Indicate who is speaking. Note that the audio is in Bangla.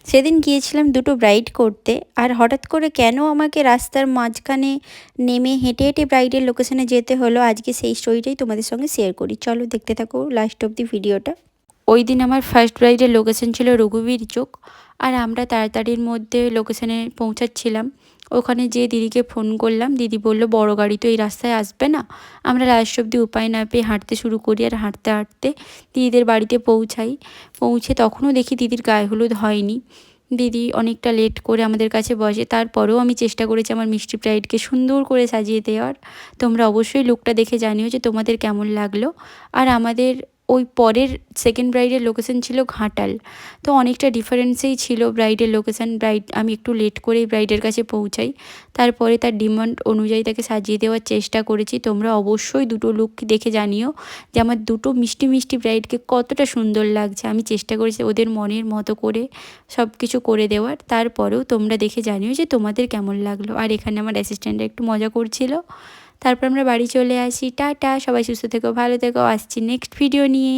Speaker 1: সেদিন গিয়েছিলাম দুটো ব্রাইড করতে, আর হঠাৎ করে কেন আমাকে রাস্তার মাঝখানে নেমে হেঁটে হেঁটে ব্রাইডের লোকেশনে যেতে হলো, আজকে সেই স্টোরিটাই তোমাদের সঙ্গে শেয়ার করি। চলো দেখতে থাকো লাস্ট অব দি ভিডিওটা। ওই দিন আমার ফার্স্ট ব্রাইডের লোকেশন ছিল রঘুবীর চোক, আর আমরা তাড়াতাড়ির মধ্যে লোকেশনে পৌঁছাচ্ছিলাম। ওখানে যেয়ে দিদিকে ফোন করলাম, দিদি বলল বড় গাড়ি তো এই রাস্তায় আসবে না। আমরা লাস্ট অব্দি উপায় না পেয়ে হাঁটতে শুরু করি, আর হাঁটতে হাঁটতে দিদিদের বাড়িতে পৌঁছাই। পৌঁছে তখনও দেখি দিদির গায়ে হলুদ হয়নি। দিদি অনেকটা লেট করে আমাদের কাছে বসে, তারপরেও আমি চেষ্টা করেছি আমার মিষ্টি ব্রাইডকে সুন্দর করে সাজিয়ে দেওয়ার। তোমরা অবশ্যই লুকটা দেখে জানিও যে তোমাদের কেমন লাগলো। আর আমাদের ওই পরের সেকেন্ড ব্রাইডের লোকেশন ছিল ঘাটাল। তো অনেকটা ডিফারেন্সেই ছিল ব্রাইডের লোকেশন। আমি একটু লেট করেই ব্রাইডের কাছে পৌঁছাই। তারপরে তার ডিমান্ড অনুযায়ী তাকে সাজিয়ে দেওয়ার চেষ্টা করেছি। তোমরা অবশ্যই দুটো লুক দেখে জানিও যে আমার দুটো মিষ্টি মিষ্টি ব্রাইডকে কতটা সুন্দর লাগছে। আমি চেষ্টা করেছি ওদের মনের মতো করে সব কিছু করে দেওয়ার। তারপরেও তোমরা দেখে জানিও যে তোমাদের কেমন লাগলো। আর এখানে আমার অ্যাসিস্ট্যান্টরা একটু মজা করছিল। তারপর আমরা বাড়ি চলে আসি। টাটা, সবাই সুস্থ থেকো, ভালো থেকো, আসছি নেক্সট ভিডিও নিয়ে।